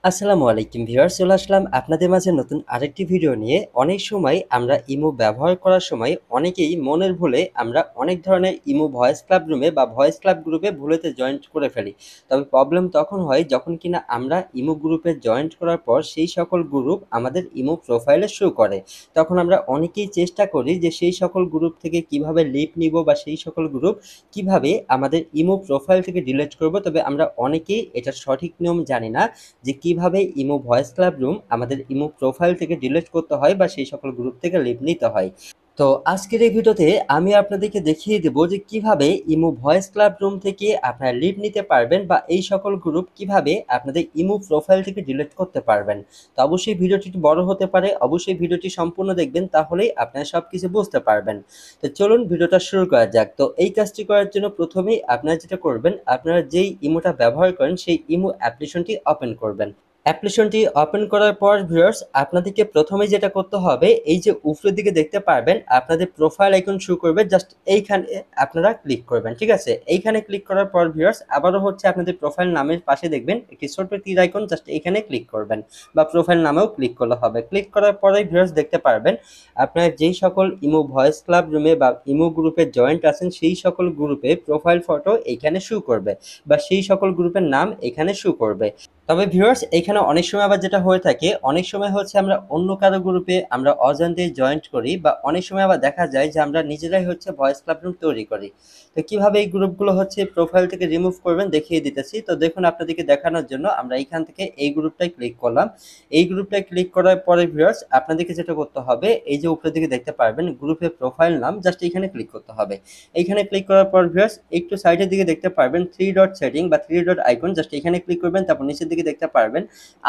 আসসালামু আলাইকুম ভিউয়ার্স, চলে আসলাম আপনাদের মাঝে নতুন আরেকটি ভিডিও নিয়ে। অনেক সময় আমরা ইমো ব্যবহার করার সময় অনেকেই মনের ভুলে আমরা অনেক ধরনের ইমো ভয়েস ক্লাব রুমে বা ভয়েস ক্লাব গ্রুপে ভুলেতে জয়েন্ট করে ফেলি। তবে প্রবলেম তখন হয় যখন কিনা আমরা ইমো গ্রুপে জয়েন্ট করার পর সেই সকল গ্রুপ আমাদের ইমো প্রোফাইলে শো করে। তখন আমরা অনেকেই চেষ্টা করি যে সেই সকল গ্রুপ থেকে কিভাবে লিভ নিব বা সেই সকল গ্রুপ কিভাবে আমাদের ইমো প্রোফাইল থেকে ডিলিট করব। তবে আমরা অনেকেই এটা সঠিক নিয়ম জানি না যে কিভাবে ইমো ভয়েস ক্লাব রুম আমাদের ইমো প্রোফাইল থেকে ডিলিট করতে হয় বা সেই সকল গ্রুপ থেকে লিভ নিতে হয়। তো আজকের এই ভিডিওতে আমি আপনাদেরকে দেখিয়ে দেব যে কিভাবে ইমো ভয়েস ক্লাব রুম থেকে আপনারা লিভ নিতে পারবেন বা এই সকল গ্রুপ কিভাবে আপনাদের ইমো প্রোফাইল থেকে ডিলিট করতে পারবেন। তো অবশ্যই ভিডিওটি একটু বড় হতে পারে, অবশ্যই ভিডিওটি সম্পূর্ণ দেখবেন, তাহলেই আপনারা সবকিছু বুঝতে পারবেন। তো চলুন ভিডিওটা শুরু করা যাক। তো এই কাজটি করার জন্য প্রথমেই আপনারা যেটা করবেন, আপনারা যেই ইমোটা ব্যবহার করেন সেই ইমো অ্যাপ্লিকেশনটি ওপেন করবেন। অ্যাপ্লিকেশনটি ওপেন করার পর ভিউয়ার্স আপনাদেরকে প্রথমেই যেটা করতে হবে, এই যে উপরের দিকে দেখতে পারবেন আপনাদের প্রোফাইল আইকন শো করবে, জাস্ট এইখানে আপনারা ক্লিক করবেন। ঠিক আছে, এইখানে ক্লিক করার পর ভিউয়ার্স আবারও হচ্ছে আপনাদের প্রোফাইল নামের পাশে দেখবেন একটি ছোট্ট তীর আইকন, জাস্ট এইখানে ক্লিক করবেন বা প্রোফাইল নামেও ক্লিক করলে হবে। ক্লিক করার পরে ভিউয়ার্স দেখতে পারবেন আপনার যেই সকল ইমো ভয়েস ক্লাব রুমে বা ইমো গ্রুপে জয়েন্ট আছেন সেই সকল গ্রুপে প্রোফাইল ফটো এইখানে শো করবে বা সেই সকল গ্রুপের নাম এখানে শো করবে। তবে ভিউয়ার্স এখানে অনেক সময় আবার যেটা হয়ে থাকে, অনেক সময় হচ্ছে আমরা অন্য কারো গ্রুপে আমরা অজান্তেই জয়েন্ট করি বা অনেক সময় আবার দেখা যায় যে আমরা নিজেরাই হচ্ছে ভয়েস ক্লাব রুম তৈরি করি। তো কিভাবে এই গ্রুপগুলো হচ্ছে প্রোফাইল থেকে রিমুভ করবেন দেখিয়ে দিতেছি। তো দেখুন আপনাদেরকে দেখানোর জন্য আমরা এইখান থেকে এই গ্রুপটায় ক্লিক করলাম। এই গ্রুপটায় ক্লিক করার পরে ভিউয়ার্স আপনাদেরকে যেটা করতে হবে, এই যে উপরের দিকে দেখতে পারবেন গ্রুপের প্রোফাইল নাম, জাস্ট এইখানে ক্লিক করতে হবে। এইখানে ক্লিক করার পর ভিউয়ার্স একটু সাইডের দিকে দেখতে পারবেন থ্রি ডট সেটিং বা থ্রি ডট আইকন, জাস্ট এখানে ক্লিক করবেন। তারপর নিচের দিকে দেখতে পারবেন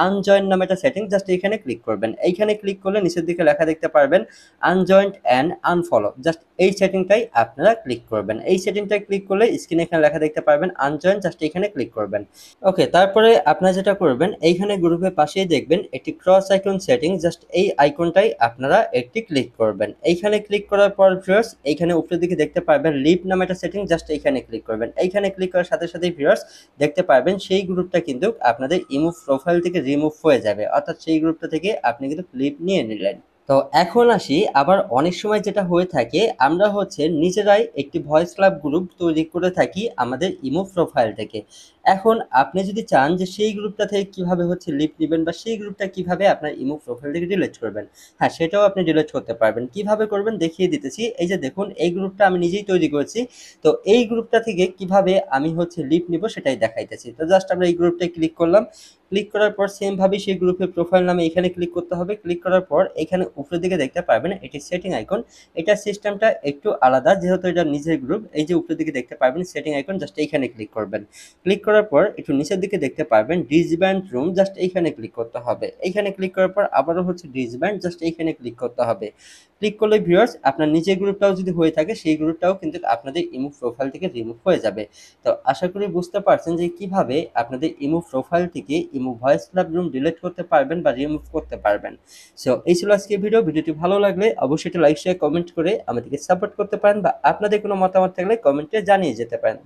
আনজয়েন্ট নামে একটা সেটিং, জাস্ট এখানে ক্লিক করবেন। এইখানে ক্লিক করলে নিচের দিকে লেখা দেখতে পারবেন আনজয়েন্ট অ্যান্ড আনফলো, জাস্ট এই সেটিংটাই আপনারা ক্লিক করবেন। এই সেটিংটাই ক্লিক করলে স্ক্রিনে এখানে লেখা দেখতে পারবেন আনজয়েন্ট, জাস্ট এখানে ক্লিক করবেন। ওকে, তারপরে আপনারা যেটা করবেন এইখানে গ্রুপের পাশেই দেখবেন একটি ক্রস আইকন সেটিং, জাস্ট এই আইকনটাই আপনারা একটি ক্লিক করবেন। এইখানে ক্লিক করার পর ভিউয়ার্স এইখানে উপরের দিকে দেখতে পারবেন লিভ নামে একটা সেটিং, জাস্ট এইখানে ক্লিক করবেন। এইখানে ক্লিক করার সাথে সাথেই ভিউয়ার্স দেখতে পারবেন সেই গ্রুপটা কিন্তু আপনাদের ইমো প্রোফাইল থেকে রিমুভ হয়ে যাবে, অর্থাৎ সেই গ্রুপটা থেকে আপনি কিন্তু লিভ নিয়ে নিলেন। তো এখন আসি, আবার অনেক সময় যেটা হয়ে থাকে আমরা হচ্ছে নিজেরাই একটি ভয়েস ক্লাব গ্রুপ তৈরি করে থাকি আমাদের ইমো প্রোফাইল থেকে। এখন আপনি যদি চান যে সেই গ্রুপটা থেকে কিভাবে হচ্ছে লিভ নেবেন বা সেই গ্রুপটা কিভাবে আপনার ইমো প্রোফাইল থেকে ডিলিট করবেন, হ্যাঁ সেটাও আপনি ডিলিট করতে পারবেন। কিভাবে করবেন দেখিয়ে দিতেছি। এই যে দেখুন এই গ্রুপটা আমি নিজেই তৈরি করেছি। তো এই গ্রুপটা থেকে কিভাবে আমি হচ্ছে লিভ নিব সেটাই দেখাইতেছি। তো জাস্ট আমরা এই গ্রুপটায় ক্লিক করলাম। ক্লিক করার পর সেম ভাবে সেই গ্রুপের প্রোফাইল নামে এখানে ক্লিক করতে হবে। ক্লিক করার পর এখানে উপরের দিকে দেখতে পারবেন এটি সেটিং আইকন। এটা সিস্টেমটা একটু আলাদা যেহেতু এটা নিজের গ্রুপ। এই যে উপরের দিকে দেখতে পারবেন সেটিং আইকন, জাস্ট এইখানে ক্লিক করবেন। ক্লিক করার পর একটু নিচের দিকে দেখতে পারবেন ডিসব্যান্ড রুম, জাস্ট এইখানে ক্লিক করতে হবে। এইখানে ক্লিক করার পর আবারও হচ্ছে ডিসব্যান্ড, জাস্ট এইখানে ক্লিক করতে হবে। ক্লিক করলে ভিউয়ার্স আপনার নিজের গ্রুপটাও যদি হয়ে থাকে সেই গ্রুপটাও কিন্তু আপনাদের ইমো প্রোফাইল থেকে রিমুভ হয়ে যাবে। তো আশা করি বুঝতে পারছেন যে কিভাবে আপনাদের ইমো প্রোফাইল থেকে imo voice club room delete করতে পারবেন বা রিমুভ করতে পারবেন। সো এই ছিল আজকের ভিডিও। ভিডিওটি ভালো লাগলে অবশ্যই একটু লাইক শেয়ার কমেন্ট করে আমাদেরকে সাপোর্ট করতে পারেন বা আপনাদের কোনো মতামত থাকলে কমেন্টে জানিয়ে যেতে পারেন।